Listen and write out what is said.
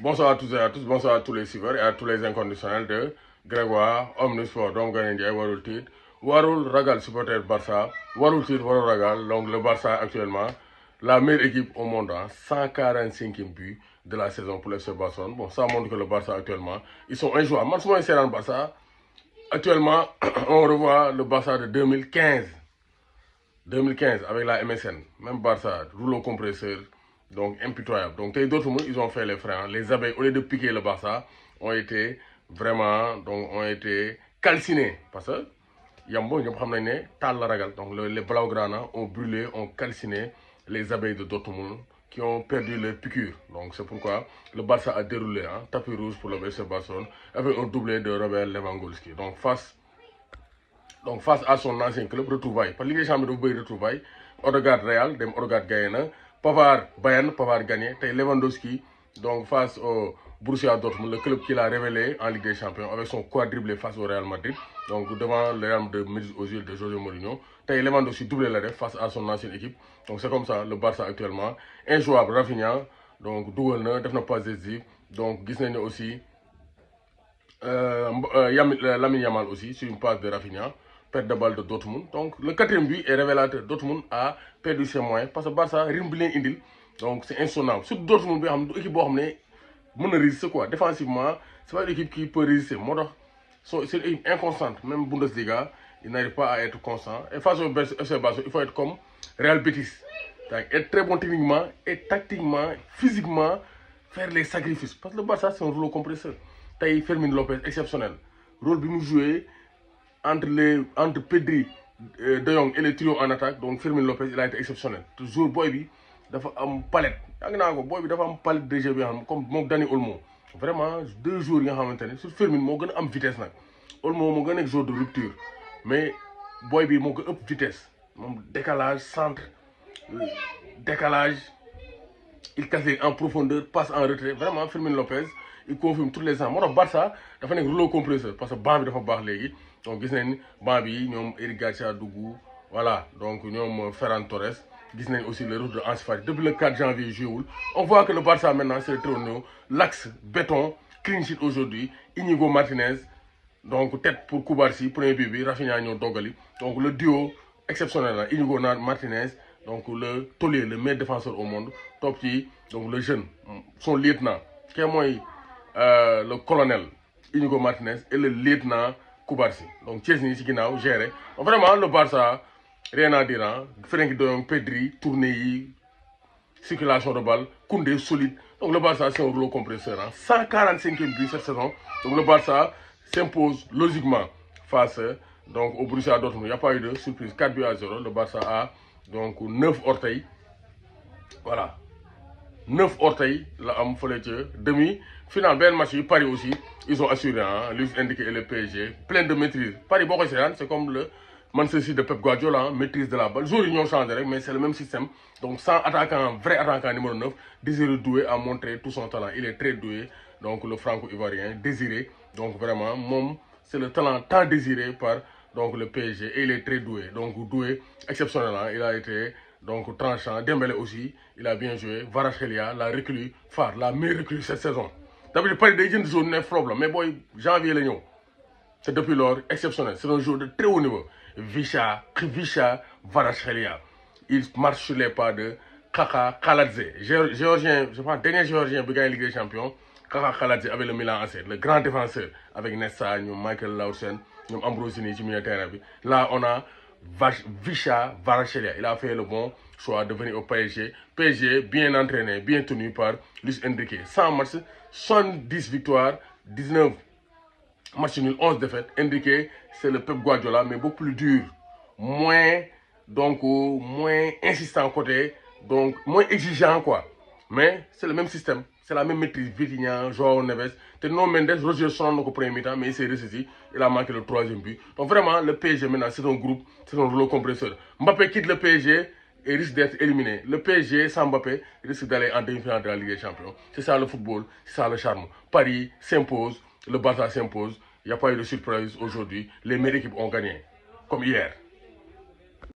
Bonsoir à tous et à tous, bonsoir à tous les suiveurs et à tous les inconditionnels de Grégoire, Omnisport, donc Ganendia, Warul Tit, Warul Ragal, supporter Barça, Warul Tit, Warul Ragal, donc le Barça actuellement, la meilleure équipe au monde, 145e but de la saison pour l'FC Barcelone. Bon, ça montre que le Barça actuellement, ils sont injouables. Moi, souvent, c'est dans le Barça. Actuellement, on revoit le Barça de 2015. 2015 avec la MSN, même Barça, rouleau compresseur, donc impitoyable. Donc d'autres ils ont fait les freins. Les abeilles, au lieu de piquer le Barça, ont été vraiment, donc ont été calcinés. Parce que Yambo, donc les Blaugrana ont brûlé, ont calciné les abeilles de Dortmund qui ont perdu leur piqûre. Donc c'est pourquoi le Barça a déroulé, tapis rouge pour le FC Barcelone, avec un doublé de Robert Lewandowski. Donc face à son ancien club, retrouvailles. Parce que Ligue des Champions dafa bëri retrouvailles. Odegaard Real, dem Odegaard gagné na. Pavard Bayern, Pavard gagné. Tey Lewandowski, donc face au Borussia Dortmund, le club qui l'a révélé en Ligue des Champions avec son quadruplé face au Real Madrid. Donc devant le Real de Madrid aux yeux de José Mourinho. Tey Lewandowski doublé la def face à son ancienne équipe. Donc c'est comme ça le Barça actuellement. Injouable Rafinha, donc dugal na, def na passe décisive. Donc gis nañ aussi Lamine Yamal aussi sur une passe de Rafinha. Perte de balle de Dortmund. Donc le quatrième but est révélateur. Dortmund a perdu ses moyens parce que Barça rythme bi leen indil. Donc c'est insonnable. Surtout Dortmund bi xam équipe boo xam ne mën na résister quoi. Défensivement, c'est pas une équipe qui peut résister. Moo tax c'est une équipe inconstante. Même Bundesliga, il n'arrive pas à être constant. Et face au FC Barcelone, il faut être comme Real Betis. Être très bon techniquement et tactiquement, physiquement, faire les sacrifices. Parce que le Barça, c'est un rouleau compresseur. Tey Fermin Lopez, exceptionnel. Rôle bi mu joué entre Pedri, De Jong et les trios en attaque, donc Fermin Lopez, il a été exceptionnel. Toujours boy bi dafa am palette. Boy bi dafa am palette de jeu bi comme moom Dani Olmo. Vraiment deux jours yi nga xamante ne sur Fermin moo gën a am vitesse nag. Olmo moo gën a nekk joueur de rupture mais boy bi moo ko ëpp vitesse moom décalage centre décalage il casse en profondeur passe en retrait vraiment Fermin Lopez il confirme tous les ans. Moo tax Barça dafa nekk rouleau compresseur parce que banc bi dafa baax léegi. Donc gis nañ banc bi ñoom Eric Garcia dugg voilà donc ñoom Ferran Torres gis nañ aussi le retour de Ansu Fati depuis le 4 janvier joué. On voit que le Barça maintenant c'est le trône, l'axe béton clean sheet aujourd'hui. Inigo Martinez donc tête pour Koubarsi premier but bi Rafinha ñoo doggali donc le duo exceptionnel là Inigo Martinez donc le taulier le meilleur défenseur au monde top ci donc le jeune son lieutenant qui mooy le colonel Inigo Martinez et le lieutenant Koubarsi. Donc Chesney ci ginnaaw géré. Vraiment le Barça rien à dire. Frenkie de Jong, Pedri, tournée yi, circulation de balle, Koundé solide. Donc le Barça c'est un rouleau compresseur. 145e but cette saison. Donc le Barça s'impose logiquement face donc au Borussia Dortmund. Il n'y a pas eu de surprise. 4 buts à 0. Le Barça a donc 9 orteils. Voilà. 9 orteils la am fële ca demi final benn match yi Paris aussi ils ont assuré Luis Enrique et le PSG plein de maîtrise. Paris boo koy seetaan c'est comme le Manchester City de Pep Guardiola maîtrise de la balle. Joueurs yi ñoo changé rek mais c'est le même système. Donc sans attaquant vrai attaquant numéro 9 Désiré Doué a montré tout son talent. Il est très doué donc le franco-ivoirien Désiré donc vraiment moom c'est le talent tant désiré par donc le PSG et il est très doué. Donc Doué exceptionnel il a été donc tranchant. Dembélé aussi il a bien joué. Kvaratskhelia la recrue phare la meilleure recrue cette saison. D'habitude Paris day jënd joueur ne problème mais booy janvier la ñëw c'est depuis lors exceptionnel. C'est un joueur de très haut niveau. Visca Kvaratskhelia il marche sur les pas de Kaka Khaladze géorgien je pense dernier géorgien bi gagné Ligue des Champions. Kaka Khaladze avec le Milan AC le grand défenseur avec Nesta ñoom Michael Laudrup ñoom Ambrosini ci milieu terrain bi. Là on a Visca Kvaratskhelia il a fait le bon choix de venir au PSG. PSG bien entraîné, bien tenu par Luis Enrique. 100 matchs, 70 victoires, 19 matchs nuls, 11 défaites. Enrique, c'est le Pep Guardiola, mais beaucoup plus dur. Moins insistant côté, donc moins exigeant quoi. Mais c'est le même système. C'est la même maîtrise. Vitinha, Joao Neves. Nuno Mendes, Roger Son au premier mi-temps, mais il s'est ressaisi. Il a manqué le troisième but. Donc vraiment, le PSG maintenant, c'est un groupe, c'est un rouleau compresseur. Mbappé quitte le PSG et risque d'être éliminé. Le PSG sans Mbappé risque d'aller en demi-finale de la Ligue des Champions. C'est ça le football, c'est ça le charme. Paris s'impose, le Barça s'impose. Il n'y a pas eu de surprise aujourd'hui. Les meilleures équipes ont gagné, comme hier.